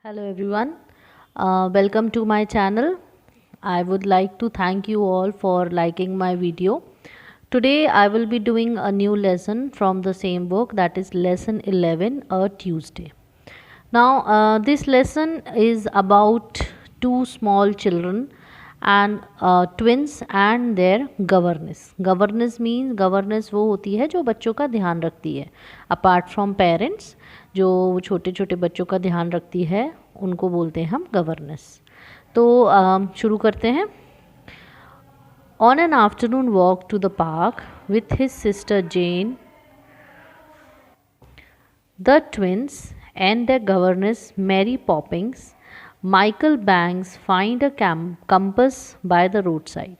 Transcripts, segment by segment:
Hello everyone, welcome to my channel. I would like to thank you all for liking my video. Today I will be doing a new lesson from the same book, that is lesson 11, A Tuesday. Now this lesson is about two small children and twins and their governess. Governess वो होती है जो बच्चों का ध्यान रखती है, apart from parents जो छोटे छोटे बच्चों का ध्यान रखती है उनको बोलते हैं हम गवर्नेस। तो शुरू करते हैं। On an afternoon walk to the park with his sister Jane, the twins and their governess Mary Poppins, Michael Banks find a compass by the roadside.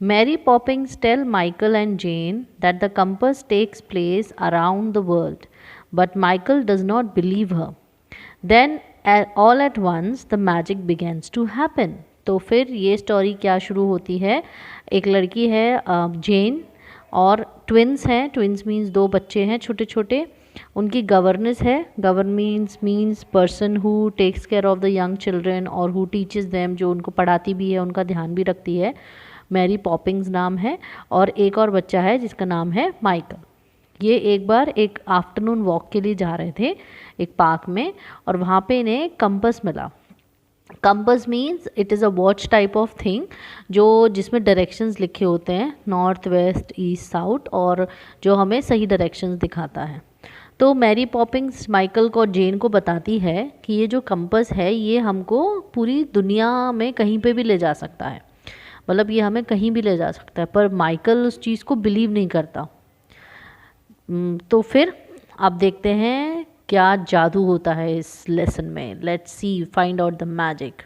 Mary Poppins tell Michael and Jane that the compass takes place around the world, but Michael does not believe her. Then all at once the magic begins to happen. तो फिर ये story क्या शुरू होती है। एक लड़की है जेन और ट्विंस हैं। ट्विंस मीन्स दो बच्चे हैं छोटे छोटे। उनकी गवर्नेस है। Governance means person who takes care of the young children और हु टीचेस देम, जो उनको पढ़ाती भी है, उनका ध्यान भी रखती है। मैरी पॉपिंग्स नाम है। और एक और बच्चा है जिसका नाम है माइकल। ये एक बार एक आफ्टरनून वॉक के लिए जा रहे थे एक पार्क में और वहाँ पे इन्हें कंपस मिला। Compass means it is a watch type of thing जो जिसमें डायरेक्शंस लिखे होते हैं, नॉर्थ वेस्ट ईस्ट साउथ, और जो हमें सही डायरेक्शंस दिखाता है। तो मैरी पॉपिंग्स माइकल को और जेन को बताती है कि ये जो कंपस है ये हमको पूरी दुनिया में कहीं पे भी ले जा सकता है, मतलब ये हमें कहीं भी ले जा सकता है। पर माइकल उस चीज़ को बिलीव नहीं करता। तो फिर आप देखते हैं क्या जादू होता है इस लेसन में। Let's see, find out the magic.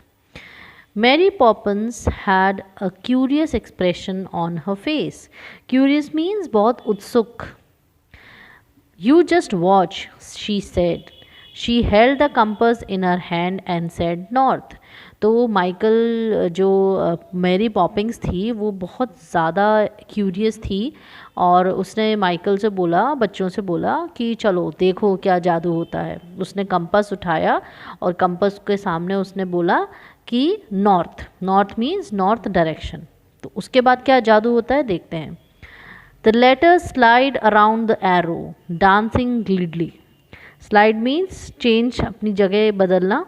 Mary Poppins had a curious expression on her face. Curious means बहुत उत्सुक। You just watch, she said. She held the compass in her hand and said north. तो Michael जो Mary पॉपिंग्स थी वो बहुत ज़्यादा curious थी और उसने माइकल से बोला, बच्चों से बोला कि चलो देखो क्या जादू होता है। उसने कंपास उठाया और कंपास के सामने उसने बोला कि north. North means north direction. तो उसके बाद क्या जादू होता है देखते हैं। The letters slide around the arrow, dancing glidly. Slide means change, अपनी जगह बदलना,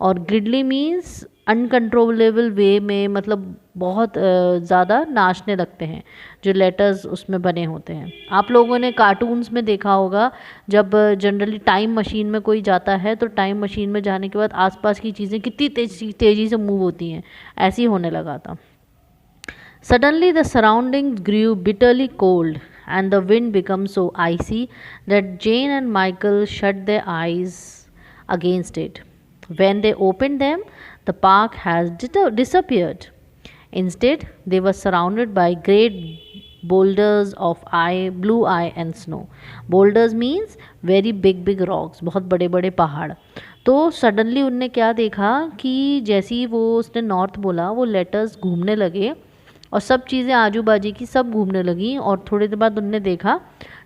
और glidly means अनकंट्रोलेबल वे में, मतलब बहुत ज़्यादा नाचने लगते हैं जो लेटर्स उसमें बने होते हैं। आप लोगों ने कार्टून्स में देखा होगा जब जनरली टाइम मशीन में कोई जाता है तो टाइम मशीन में जाने के बाद आसपास की चीज़ें कितनी तेज़ी से मूव होती हैं, ऐसे ही होने लगा था। Suddenly the surroundings grew bitterly cold and the wind became so icy that Jane and Michael shut their eyes against it. When they opened them, the park has disappeared. Instead, they were surrounded by great boulders of blue eye and snow. Boulders means very big rocks, बहुत बड़े बड़े पहाड़। तो suddenly उनने क्या देखा कि जैसे ही वो उसने नॉर्थ बोला वो लेटर्स घूमने लगे और सब चीज़ें आजू बाजू की सब घूमने लगी। और थोड़ी देर बाद उनने देखा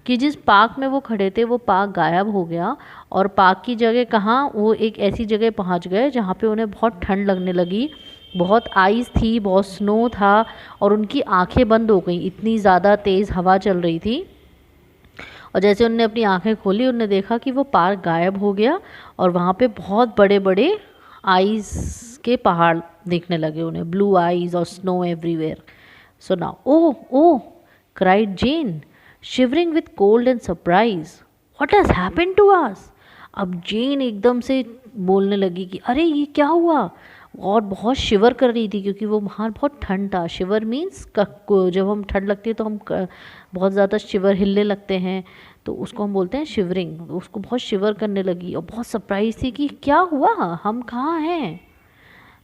कि जिस पार्क में वो खड़े थे वो पार्क गायब हो गया और पार्क की जगह कहाँ, वो एक ऐसी जगह पहुंच गए जहाँ पे उन्हें बहुत ठंड लगने लगी, बहुत आइस थी, बहुत स्नो था और उनकी आंखें बंद हो गई, इतनी ज़्यादा तेज़ हवा चल रही थी। और जैसे उनने अपनी आंखें खोली उनने देखा कि वो पार्क गायब हो गया और वहाँ पे बहुत बड़े बड़े आइस के पहाड़ देखने लगे उन्हें, ब्लू आइज और snow everywhere. So now oh cried Jane, shivering with cold and surprise, what has happened to us. अब जेन एकदम से बोलने लगी कि अरे ये क्या हुआ, और बहुत शिवर कर रही थी क्योंकि वो बाहर बहुत ठंड था। शिवर मीन्स जब हम ठंड लगती है तो हम बहुत ज़्यादा शिवर हिलने लगते हैं, तो उसको हम बोलते हैं शिवरिंग। उसको बहुत शिवर करने लगी और बहुत सरप्राइज थी कि क्या हुआ, हम कहाँ हैं।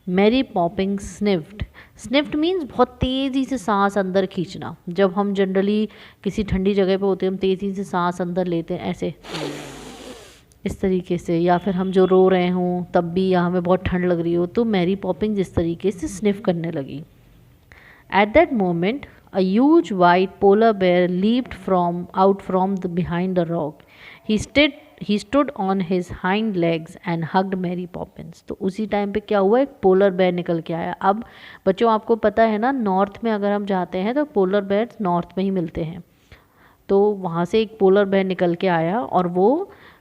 Mary Poppins sniffed. Sniffed means बहुत तेज़ी से सांस अंदर खींचना। जब हम जनरली किसी ठंडी जगह पे होते हैं हम तेज़ी से सांस अंदर लेते हैं ऐसे, इस तरीके से, या फिर हम जो रो रहे हों तब भी, या हमें बहुत ठंड लग रही हो, तो मैरी पॉपिंग इस तरीके से स्निफ करने लगी। At that moment a huge white polar bear leaped out from behind a rock. He stood he stood on his hind legs and hugged Mary Poppins. तो उसी टाइम पे क्या हुआ, एक पोलर बेयर निकल के आया। अब बच्चों आपको पता है ना, नॉर्थ में अगर हम जाते हैं तो पोलर बेयर्स नॉर्थ में ही मिलते हैं। तो वहाँ से एक पोलर बेयर निकल के आया और वो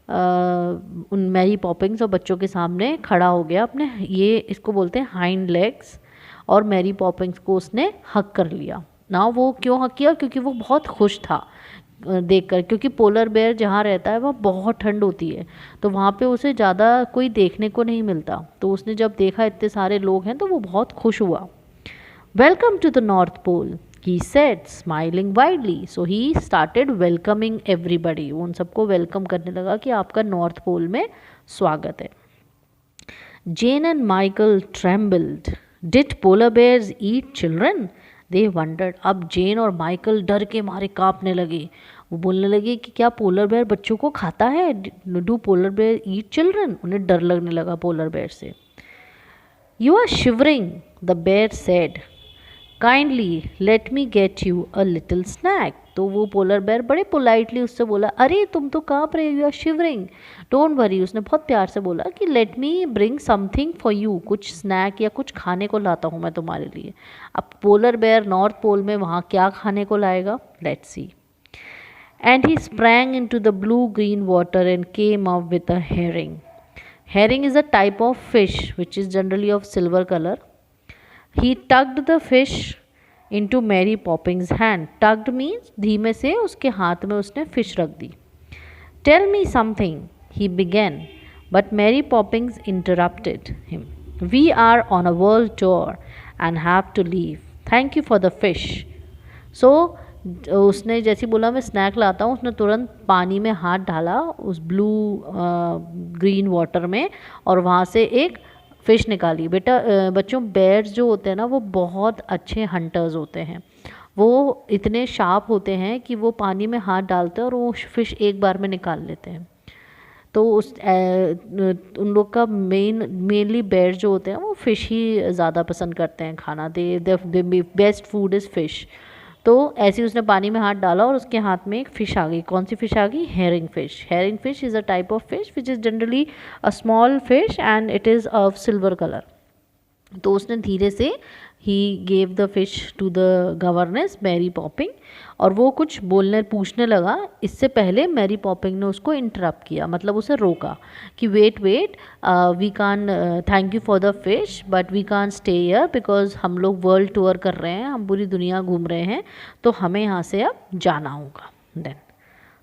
उन मैरी पॉपिंस और बच्चों के सामने खड़ा हो गया अपने, ये इसको बोलते हैं हाइंड लेग्स, और मैरी पॉपिंस को उसने हक कर लिया ना। वो क्यों हक किया, क्योंकि वो बहुत खुश था देखकर, क्योंकि पोलर बेयर जहाँ रहता है वह बहुत ठंड होती है, तो वहाँ पे उसे ज़्यादा कोई देखने को नहीं मिलता। तो उसने जब देखा इतने सारे लोग हैं तो वो बहुत खुश हुआ। Welcome to the North Pole, he said smiling widely. So he started welcoming everybody, उन सबको वेलकम करने लगा कि आपका नॉर्थ पोल में स्वागत है। Jane and Michael trembled. Did polar bears eat children? They wondered. अब जेन और माइकल डर के मारे कांपने लगे। वो बोलने लगे कि क्या पोलर बेयर बच्चों को खाता है? Do polar bear eat children? उन्हें डर लगने लगा पोलर बेयर से। You are shivering, the bear said. Kindly let me get you a little snack. तो वो पोलर बेयर बड़े पोलाइटली उससे बोला, अरे तुम तो काँप रहे हो, you are shivering, don't worry. उसने बहुत प्यार से बोला कि let me bring something for you, कुछ स्नैक या कुछ खाने को लाता हूँ मैं तुम्हारे लिए। अब पोलर बेयर नॉर्थ पोल में वहाँ क्या खाने को लाएगा, let's see. And he sprang into the blue green water and came up with a herring. Herring is a type of fish which is generally of silver colour. He tugged the fish into Mary Poppins' hand. Tugged means धीमे से उसके हाथ में उसने fish रख दी। Tell me something, he began, but Mary Poppins interrupted him. We are on a world tour and have to leave. Thank you for the fish. So उसने जैसे बोला मैं स्नैक लाता हूँ, उसने तुरंत पानी में हाथ डाला उस ब्लू ग्रीन वाटर में और वहाँ से एक फ़िश निकाली। बेटा बच्चों बेयर्स जो होते हैं ना वो बहुत अच्छे हंटर्स होते हैं, वो इतने शार्प होते हैं कि वो पानी में हाथ डालते हैं और वो फ़िश एक बार में निकाल लेते हैं। तो उन लोग का मेनली बेयर्स जो होते हैं वो फ़िश ही ज़्यादा पसंद करते हैं खाना। दे बेस्ट फूड इज़ फ़िश। तो ऐसे ही उसने पानी में हाथ डाला और उसके हाथ में एक फ़िश आ गई। कौन सी फ़िश आ गई? Herring fish. Herring fish is a type of fish which is generally a small fish and it is of silver colour. तो उसने धीरे से he gave the fish to the governess Mary Poppins, और वो कुछ बोलने पूछने लगा, इससे पहले मैरी पॉपिंग ने उसको इंटरप्ट किया, मतलब उसे रोका कि wait we can thank you for the fish but we can stay here because हम लोग वर्ल्ड टूर कर रहे हैं, हम पूरी दुनिया घूम रहे हैं, तो हमें यहाँ से अब जाना होगा। Then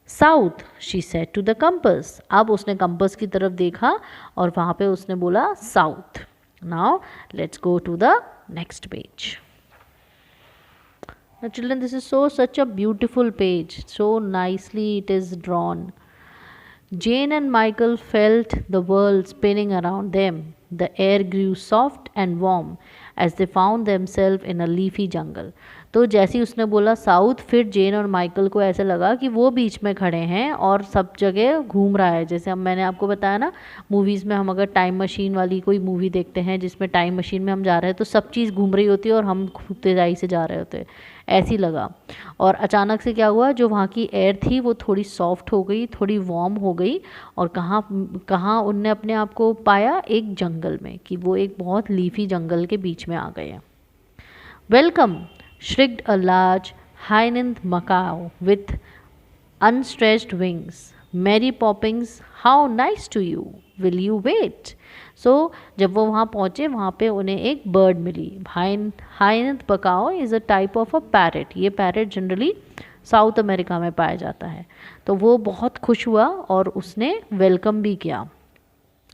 south she said to the compass. अब उसने कंपस की तरफ देखा और वहाँ पे उसने बोला south. Now let's go to the next page. Now children, this is such a beautiful page, so nicely it is drawn. Jane and Michael felt the world spinning around them. The air grew soft and warm as they found themselves in a leafy jungle. तो जैसे ही उसने बोला south, फिर जेन और Michael को ऐसे लगा कि वो बीच में खड़े हैं और सब जगह घूम रहा है। जैसे हम मैंने आपको बताया ना, मूवीज़ में हम अगर टाइम मशीन वाली कोई मूवी देखते हैं जिसमें टाइम मशीन में हम जा रहे हैं तो सब चीज़ घूम रही होती है और हम खूब तेज़ाई से जा रहे होते हैं, ऐसी लगा। और अचानक से क्या हुआ, जो वहाँ की एयर थी वो थोड़ी सॉफ्ट हो गई, थोड़ी वार्म हो गई, और कहाँ उनने अपने आप को पाया, एक जंगल में, कि वो एक बहुत लीफी जंगल के बीच में आ गए हैं। Welcome shrieked a large hind macaw with unstretched wings. Mary Poppins, how nice to you. Will you wait? So जब वो वहाँ पहुँचे, वहाँ पे उन्हें एक बर्ड मिली। hind macaw is a type of a parrot. ये पैरट जनरली साउथ अमेरिका में पाया जाता है। तो वो बहुत खुश हुआ और उसने वेलकम भी किया।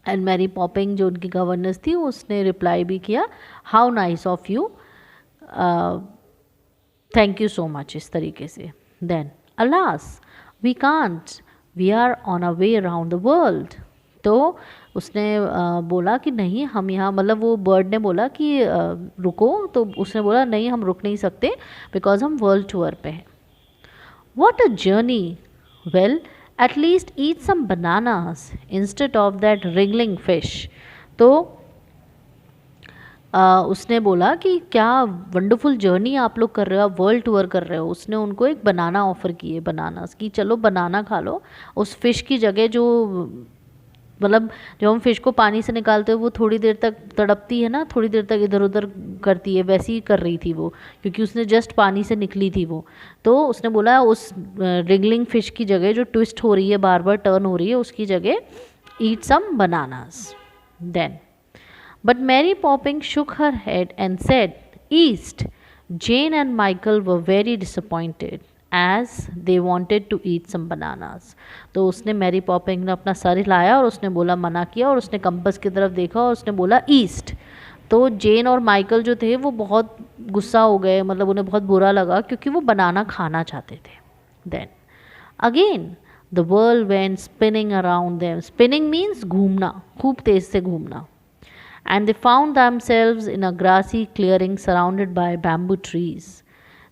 एंड मैरी पॉपिंग जो उनकी गवर्नेंस थी उसने रिप्लाई भी किया, how nice of you, thank you so much, इस तरीके से। Then alas we can't, we are on a way around the world. तो उसने बोला कि नहीं हम यहाँ, मतलब वो बर्ड ने बोला कि रुको, तो उसने बोला नहीं हम रुक नहीं सकते बिकॉज हम वर्ल्ड टूर पे हैं। What a journey, well at least eat some bananas instead of that ringling fish. तो उसने बोला कि क्या वंडरफुल जर्नी आप लोग कर रहे हो, आप वर्ल्ड टूर कर रहे हो। उसने उनको एक बनाना ऑफ़र किए, बनानास की चलो बनाना खा लो। उस फ़िश की जगह जो मतलब जब हम फ़िश को पानी से निकालते हो वो थोड़ी देर तक तड़पती है ना, थोड़ी देर तक इधर उधर करती है, वैसे ही कर रही थी वो, क्योंकि उसने जस्ट पानी से निकली थी वो। तो उसने बोला उस रिगलिंग फ़िश की जगह जो ट्विस्ट हो रही है, बार बार टर्न हो रही है, उसकी जगह eat some bananas then. But Mary Poppins shook her head and said, East. Jane and Michael were very disappointed as they wanted to eat some bananas. तो उसने मैरी पॉपिंग ने अपना सर हिलाया और उसने बोला, मना किया, और उसने कंपस की तरफ देखा और उसने बोला ईस्ट। तो जेन और माइकल जो थे वो बहुत गुस्सा हो गए, मतलब उन्हें बहुत बुरा लगा क्योंकि वो बनाना खाना चाहते थे। Then again the world went spinning around them. Spinning means घूमना, खूब तेज से घूमना। And they found themselves in a grassy clearing surrounded by bamboo trees.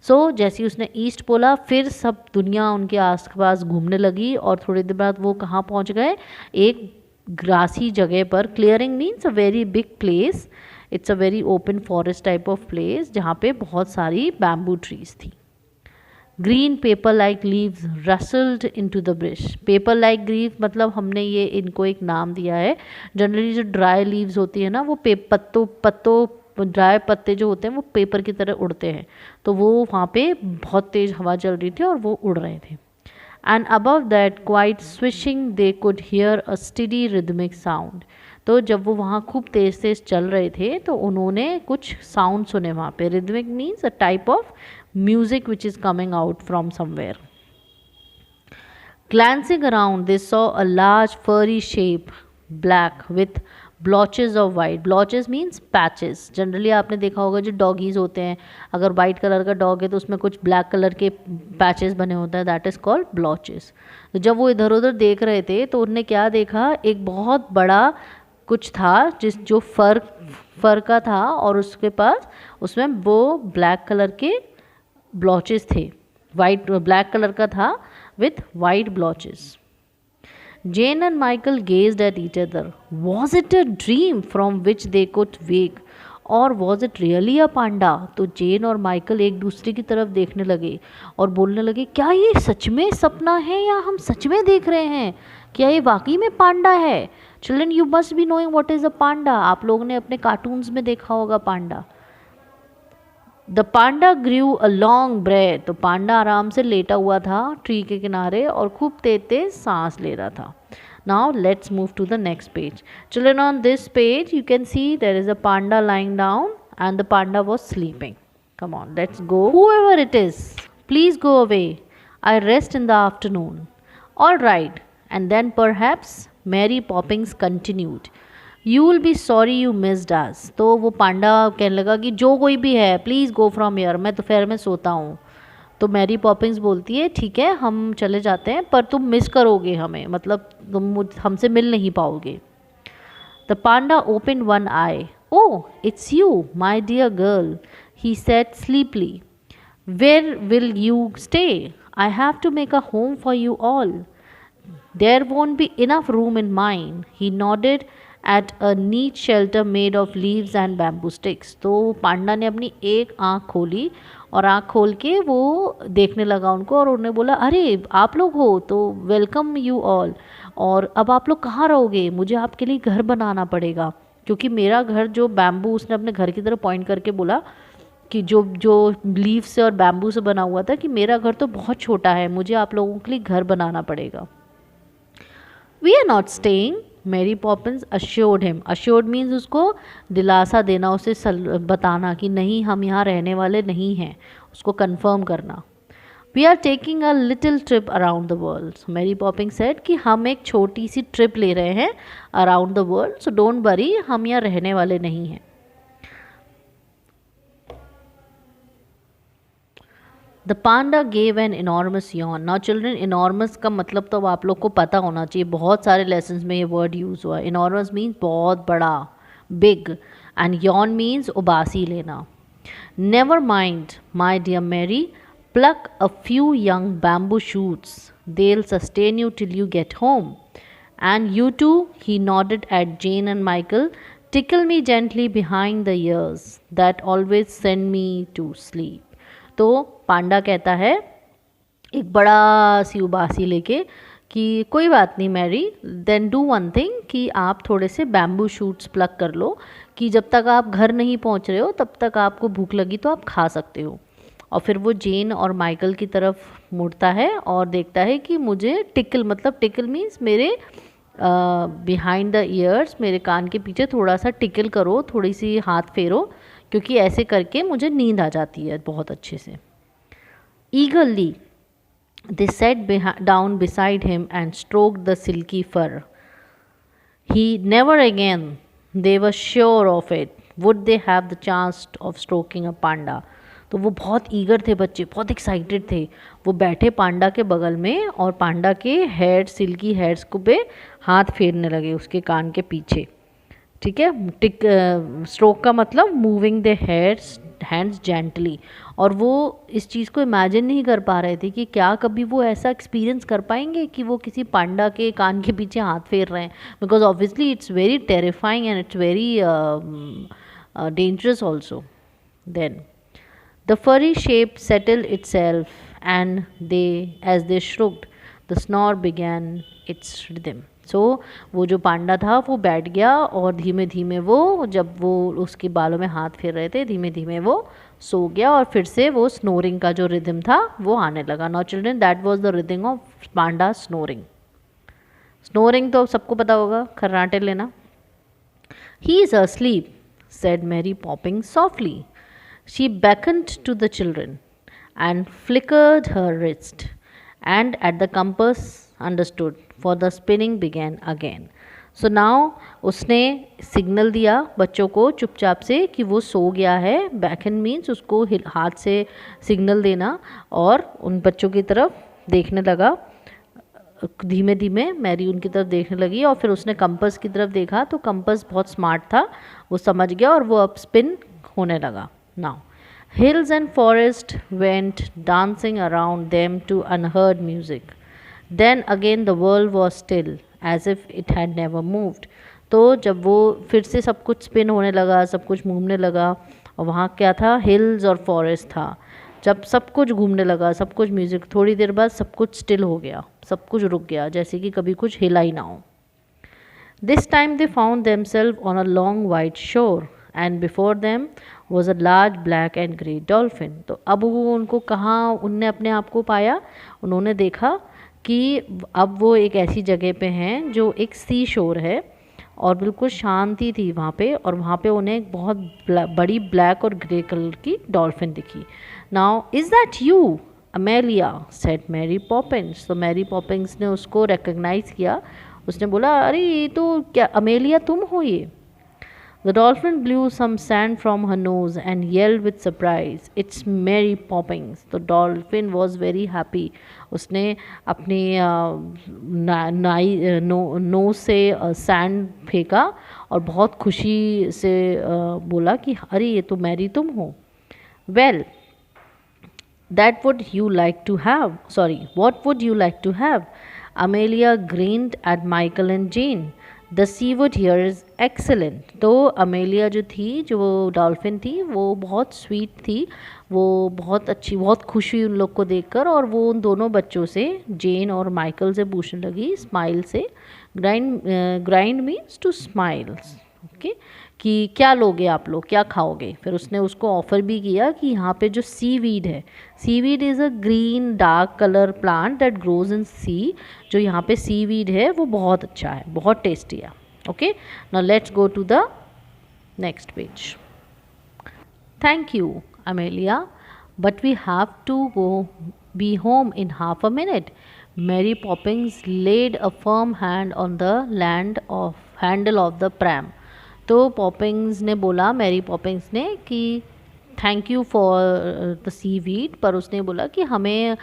So जैसे उसने ईस्ट बोला, फिर सब दुनिया उनके आसपास घूमने लगी और थोड़ी देर बाद वो कहाँ पहुँच गए, एक ग्रासी जगह पर। Clearing means a very big place, it's a very open forest type of place जहाँ पे बहुत सारी बैम्बू ट्रीज थी। Green paper like leaves rustled into the brush. Paper like leave मतलब हमने ये इनको एक नाम दिया है। जनरली जो ड्राई लीव्स होती है ना वो पत्तों ड्राई पत्ते जो होते हैं वो पेपर की तरह उड़ते हैं, तो वो वहाँ पे बहुत तेज़ हवा चल रही थी और वो उड़ रहे थे। And above that quite swishing they could hear a study rhythmic sound. तो जब वो वहाँ खूब तेज़ तेज़ चल रहे थे तो उन्होंने कुछ साउंड सुने वहाँ पे। Rhythmic means a type of music which is coming out from somewhere. Glancing around, they saw a large furry shape, black with blotches of white. Blotches means patches. Generally आपने देखा होगा जो डॉगीज होते हैं, अगर वाइट कलर का dog है तो उसमें कुछ ब्लैक कलर के पैचेस बने होते हैं, दैट इज़ कॉल्ड ब्लॉचेस। तो जब वो इधर उधर देख रहे थे तो उन्होंने क्या देखा, एक बहुत बड़ा कुछ था जो फर का था और उसके पास उसमें वो ब्लैक कलर के ब्लॉचेस थे, वाइट ब्लैक कलर का था with white blotches. Jane and Michael gazed at each other. Was it a dream from which they could wake or was it really a panda. तो Jane और Michael एक दूसरे की तरफ देखने लगे और बोलने लगे, क्या ये सच में सपना है या हम सच में देख रहे हैं, क्या ये वाकई में पांडा है। Children you must be knowing what is a panda. आप लोगों ने अपने कार्टून्स में देखा होगा panda. The panda grew a long breath. तो पांडा आराम से लेटा हुआ था ट्री के किनारे और खूब तेज तेज सांस ले रहा था। Now let's move to the next page. Children on this page you can see there is a panda lying down and the panda was sleeping. Come on let's go. Whoever it is, please go away. I rest in the afternoon. All right. And then perhaps Mary Poppins continued. You will be sorry you missed us. तो वो पांडा कहने लगा कि जो कोई भी है please go from here, मैं दोपहर में सोता हूँ। तो मैरी पॉपिंस बोलती है ठीक है हम चले जाते हैं पर तुम मिस करोगे हमें, मतलब तुम हमसे मिल नहीं पाओगे। The panda open one eye. Oh it's you my dear girl, he said sleepily. Where will you stay? I have to make a home for you all. There won't be enough room in mine. He nodded at a neat shelter made of leaves and bamboo sticks. तो panda ने अपनी एक आँख खोली और आँख खोल के वो देखने लगा उनको और उन्होंने बोला, अरे आप लोग हो तो वेलकम यू ऑल, और अब आप लोग कहाँ रहोगे, मुझे आपके लिए घर बनाना पड़ेगा क्योंकि मेरा घर जो बैम्बू, उसने अपने घर की तरफ पॉइंट करके बोला कि जो जो लीव से और बैम्बू से बना हुआ था, कि मेरा घर तो बहुत छोटा है, मुझे आप लोगों के लिए घर बनाना पड़ेगा। We are not staying, Mary Poppins assured him. Assured means उसको दिलासा देना, उसे बताना कि नहीं हम यहाँ रहने वाले नहीं हैं, उसको कंफर्म करना। We are taking a little trip around the world. Mary Poppins said कि हम एक छोटी सी ट्रिप ले रहे हैं around the world, so don't worry हम यहाँ रहने वाले नहीं हैं। The panda gave an enormous yawn. Now children enormous का मतलब तो आप लोग को पता होना चाहिए, बहुत सारे लेसन्स में ये वर्ड यूज़ हुआ है। इनॉर्मस मीन्स बहुत बड़ा, बिग, एंड यॉन मीन्स उबासी लेना। Never mind my dear Mary, pluck a few young bamboo shoots, they'll sustain you till you get home. And you too, he nodded at Jane and Michael, tickle me gently behind the ears that always send me to sleep. तो panda कहता है एक बड़ा सी उबासी लेके कि कोई बात नहीं Mary, then do one thing कि आप थोड़े से बैम्बू शूट्स प्लग कर लो कि जब तक आप घर नहीं पहुंच रहे हो तब तक आपको भूख लगी तो आप खा सकते हो। और फिर वो जेन और माइकल की तरफ मुड़ता है और देखता है कि मुझे टिकल, मतलब टिकल मीन्स मेरे बिहाइंड द ईयर्स, मेरे कान के पीछे थोड़ा सा टिकल करो, थोड़ी सी हाथ फेरो, क्योंकि ऐसे करके मुझे नींद आ जाती है बहुत अच्छे से। ईगरली they sat down beside him and stroked the silky fur. He never again, they were sure of it, would they have the chance of stroking a panda. तो वो बहुत ईगर थे बच्चे, बहुत एक्साइटेड थे। वो बैठे पांडा के बगल में और पांडा के हेड, सिल्की हेड्स को पे हाथ फेरने लगे उसके कान के पीछे। ठीक है, टिक स्ट्रोक का मतलब मूविंग द हैंड्स जेंटली। और वो इस चीज़ को इमेजिन नहीं कर पा रहे थे कि क्या कभी वो ऐसा एक्सपीरियंस कर पाएंगे कि वो किसी पांडा के कान के पीछे हाथ फेर रहे हैं, because obviously it's very terrifying and it's very dangerous also. Then the furry shape settled itself, and as they shrugged, the snore began its rhythm. सो वो जो पांडा था वो बैठ गया और धीमे धीमे वो, जब वो उसके बालों में हाथ फेर रहे थे, धीमे धीमे वो सो गया और फिर से वो स्नोरिंग का जो रिदम था वो आने लगा। Now children, that was the rhythm of Panda snoring. Snoring तो सबको पता होगा, खर्राटे लेना। He is asleep, said Mary Poppins softly. She beckoned to the children and flickered her wrist, and at the compass understood, for the spinning began again. So now उसने signal दिया बच्चों को चुपचाप से कि वो सो गया है। बैकन मीन्स उसको हाथ से सिग्नल देना, और उन बच्चों की तरफ देखने लगा। धीमे धीमे मैरी उनकी तरफ देखने लगी और फिर उसने कंपस की तरफ देखा तो कंपस बहुत स्मार्ट था, वो समझ गया और वो अब स्पिन होने लगा। Now hills and forest went dancing around them to unheard music. Then again the world was still as if it had never moved. तो जब वो फिर से सब कुछ स्पिन होने लगा, सब कुछ घूमने लगा, और वहाँ क्या था, हिल्स और फॉरेस्ट था। जब सब कुछ घूमने लगा, सब कुछ म्यूज़िक, थोड़ी देर बाद सब कुछ स्टिल हो गया, सब कुछ रुक गया, जैसे कि कभी कुछ हिला ही ना हो। This time they found themselves on a long white shore, and before them was a large black and grey dolphin. तो अब वो उनको कहाँ उनने अपने आप को पाया, उन्होंने देखा कि अब वो एक ऐसी जगह पे हैं जो एक सी शोर है और बिल्कुल शांति थी वहाँ पे, और वहाँ पे उन्हें एक बहुत बड़ी ब्लैक और ग्रे कलर की डॉल्फिन दिखी। Now is that you Amelia, said Mary Poppins. तो मैरी पॉपिंस ने उसको रिकग्नाइज़ किया, उसने बोला अरे ये तो क्या अमेलिया तुम हो ये। The dolphin blew some sand from her nose and yelled with surprise, "It's Mary Poppins." The dolphin was very happy. उसने अपने नोज से सैंड फेंका और बहुत खुशी से बोला कि अरे ये तो मैरी तुम हो। Well, that would you like to have? Sorry, what would you like to have? Amelia grinned at Michael and Jane. The Seawood here is excellent. तो अमेलिया जो थी, जो डॉल्फिन थी, वो बहुत स्वीट थी, वो बहुत अच्छी, बहुत खुश हुई उन लोग को देखकर, और वो उन दोनों बच्चों से, जेन और माइकल से पूछने लगी स्माइल से। Grind means to smiles, okay, कि क्या लोगे आप लोग, क्या खाओगे। फिर उसने उसको ऑफ़र भी किया कि यहाँ पे जो सीवीड है, seaweed is a green dark colour plant that grows in sea. जो यहाँ पे सीवीड है वो बहुत अच्छा है, बहुत टेस्टी है। Okay, now let's go to the next page. Thank you Amelia, but we have to go be home in half a minute. Mary Poppins laid a firm hand on the handle of the pram. तो Poppins ने बोला, Mary Poppins ने, कि thank you for the seaweed, पर उसने बोला कि हमें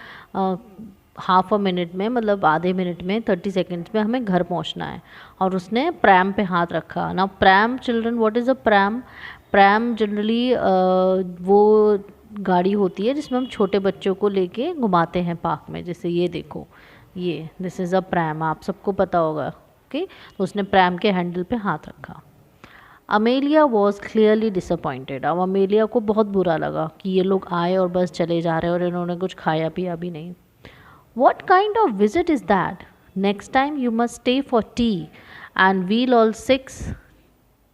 हाफ अ मिनट में, मतलब आधे मिनट में, 30 सेकेंड्स में हमें घर पहुंचना है। और उसने प्रैम पे हाथ रखा। ना pram children, what is a pram? Pram generally वो गाड़ी होती है जिसमें हम छोटे बच्चों को लेके घुमाते हैं पार्क में, जैसे ये देखो, ये दिस इज़ अ प्रैम, आप सबको पता होगा। ओके, तो उसने प्रैम के हैंडल पे हाथ रखा। Amelia was clearly disappointed. अब अमेलिया को बहुत बुरा लगा कि ये लोग आए और बस चले जा रहे हैं और इन्होंने कुछ खाया पिया भी नहीं। What kind of visit is that? Next time you must stay for tea and we'll all six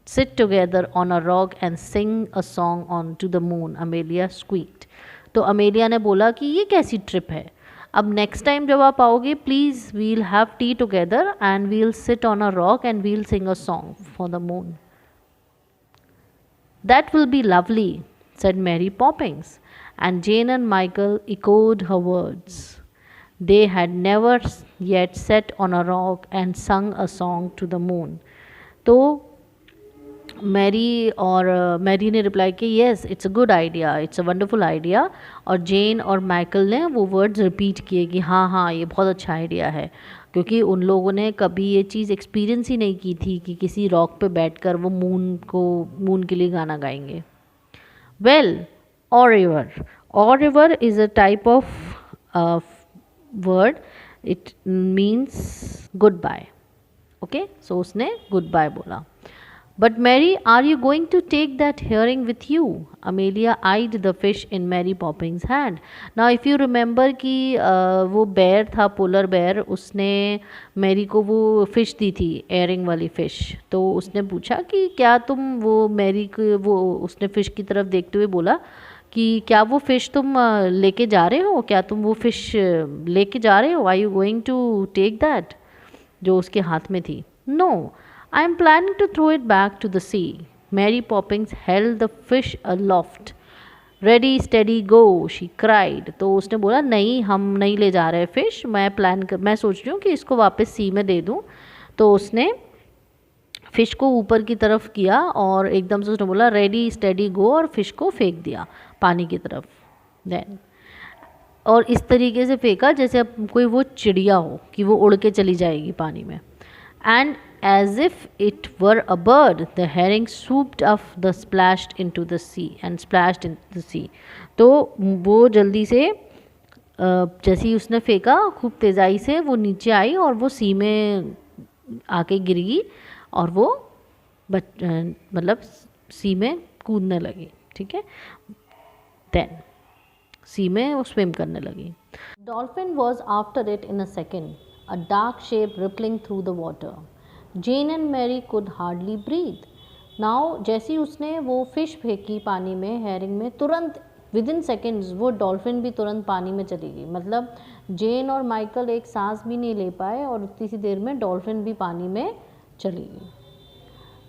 sit together on a rock and sing a song on to the moon, Amelia squeaked. तो Amelia ने बोला कि ये कैसी trip है, अब next time जब आप आओगे please we'll have tea together and we'll sit on a rock and we'll sing a song for the moon. That will be lovely, said Mary Poppins, and Jane and Michael echoed her words. They had never yet sat on a rock and sung a song to the moon. तो Mary ने reply किया yes it's a good idea, it's a wonderful idea. और जेन और Michael ने वो words repeat किए कि हाँ हाँ ये बहुत अच्छा आइडिया है, क्योंकि उन लोगों ने कभी ये चीज़ एक्सपीरियंस ही नहीं की थी कि किसी रॉक पे बैठकर वो मून के लिए गाना गाएंगे. Well au revoir is a type of word, it means goodbye. Okay, so उसने गुड बाय बोला. But Mary, are you going to take that herring with you? Amelia eyed the fish in Mary Poppins' hand. Now, if you remember कि वो bear था, polar bear, उसने Mary को वो fish दी थी, earring वाली fish. तो उसने पूछा कि क्या तुम वो मैरी को वो उसने फ़िश की तरफ देखते हुए बोला कि क्या वो फ़िश तुम लेके जा रहे हो, क्या तुम वो फ़िश लेके जा रहे हो, are you going to take that, जो उसके हाथ में थी. No, I am planning to throw it back to the sea. Mary Poppins held the fish aloft. Ready, steady, go, she cried. तो उसने बोला नहीं, हम नहीं ले जा रहे फिश, मैं सोच रही हूँ कि इसको वापस सी में दे दूँ. तो उसने फ़िश को ऊपर की तरफ किया और एकदम से उसने बोला रेडी स्टेडी गो, और फिश को फेंक दिया पानी की तरफ. देन और इस तरीके से फेंका जैसे अब कोई वो चिड़िया हो कि वो उड़ के चली जाएगी पानी में. And as if it were a bird, the herring swooped off the splashed into the sea and splashed into the sea. तो वो जल्दी से जैसे ही उसने फेंका खूब तेज़ाई से वो नीचे आई और वो सी में आके गिरी और वो मतलब सी में कूदने लगी. ठीक है, देन सी में वो स्विम करने लगी. Dolphin was after it in a second, a dark shape rippling through the water. Jane and Mary could hardly breathe. Now जैसी उसने वो फिश फेंकी पानी में, हेरिंग में, तुरंत विदिन सेकेंड्स वो डॉल्फिन भी तुरंत पानी में चली गई. मतलब जेन और माइकल एक सांस भी नहीं ले पाए और उतनी सी देर में डॉल्फिन भी पानी में चली गई.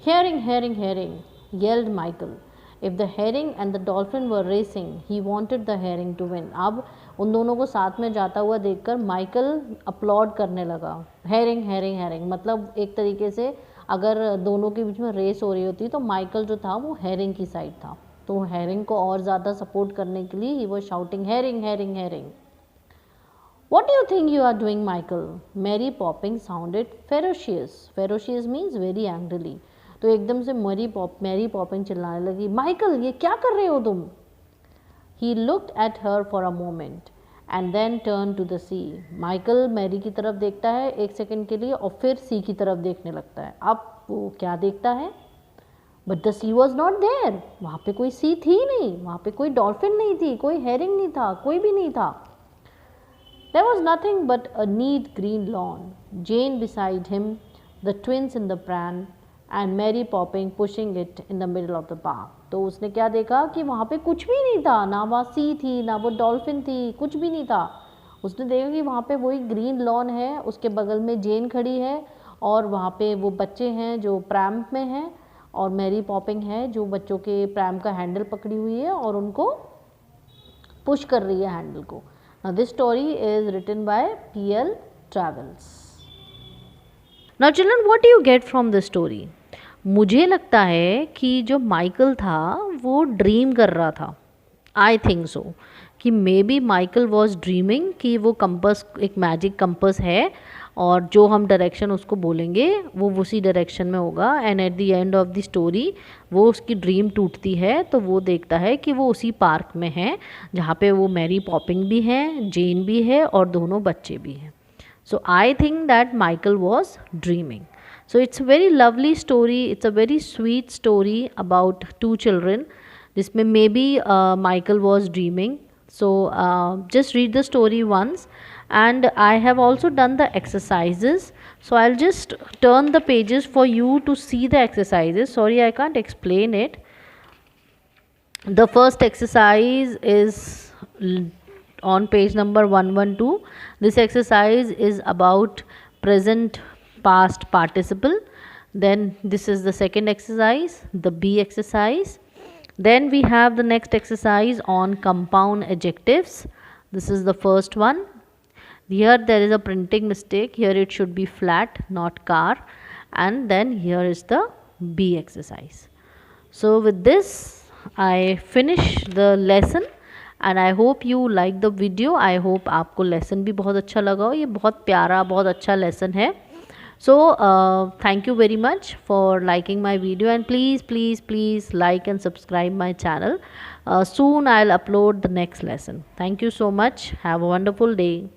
Herring herring herring, yelled Michael. If the herring and the dolphin were racing, he wanted the herring to win. अब उन दोनों को साथ में जाता हुआ देखकर माइकल अपलॉड करने लगा. हेरिंग हेरिंग हेरिंग मतलब एक तरीके से अगर दोनों के बीच में रेस हो रही होती तो माइकल जो था वो हेरिंग की साइड था, तो हेरिंग को और ज़्यादा सपोर्ट करने के लिए ही वो shouting herring herring herring. What do you think you are doing, Michael? Mary Poppins sounded ferocious. Ferocious means very angrily. तो एकदम से मैरी पॉपिन चिल्लाने लगी, माइकल ये क्या कर रहे हो तुम. He looked at her for a moment and then turn to the sea. Michael Mary की तरफ देखता है एक सेकेंड के लिए और फिर सी की तरफ देखने लगता है. अब वो क्या देखता है, but the sea was not there. वहाँ पे कोई सी थी नहीं, वहाँ पे कोई डॉल्फिन नहीं थी, कोई हेरिंग नहीं था, कोई भी नहीं था. There was nothing but a neat green lawn, Jane beside him, the twins in the pram and Mary Poppins pushing it in the middle of the park. तो उसने क्या देखा कि वहाँ पे कुछ भी नहीं था, ना वहाँ सी थी, ना वो डॉल्फिन थी, कुछ भी नहीं था. उसने देखा कि वहाँ पे वही ग्रीन लॉन है, उसके बगल में जेन खड़ी है और वहाँ पे वो बच्चे हैं जो प्रैम में हैं और मैरी पॉपिंग है जो बच्चों के प्रैम का हैंडल पकड़ी हुई है और उनको पुश कर रही है हैंडल को. Now this story is written by P.L. Travels. Now children, what do you get from this story? मुझे लगता है कि जो माइकल था वो ड्रीम कर रहा था. आई थिंक सो कि may be Michael was dreaming कि वो कंपस एक मैजिक कंपस है और जो हम डायरेक्शन उसको बोलेंगे वो उसी डायरेक्शन में होगा. And at the end of the story वो उसकी ड्रीम टूटती है तो वो देखता है कि वो उसी पार्क में है जहाँ पे वो मैरी पॉपिंग भी है, जेन भी है और दोनों बच्चे भी हैं. So I think that Michael was dreaming. So it's a very lovely story, it's a very sweet story about two children. This may maybe Michael was dreaming. So just read the story once, and I have also done the exercises. So I'll just turn the pages for you to see the exercises. Sorry, I can't explain it. The first exercise is on page number 112. This exercise is about present past participle. Then this is the second exercise, the B exercise. Then we have the next exercise on compound adjectives. This is the first one. Here there is a printing mistake, here it should be flat, not car. And then here is the B exercise. So with this I finish the lesson, and I hope you like the video. I hope आपको lesson भी बहुत अच्छा लगा हो. ये बहुत प्यारा, बहुत अच्छा lesson है. So thank you very much for liking my video, and please like and subscribe my channel. Soon I'll upload the next lesson. Thank you so much. Have a wonderful day.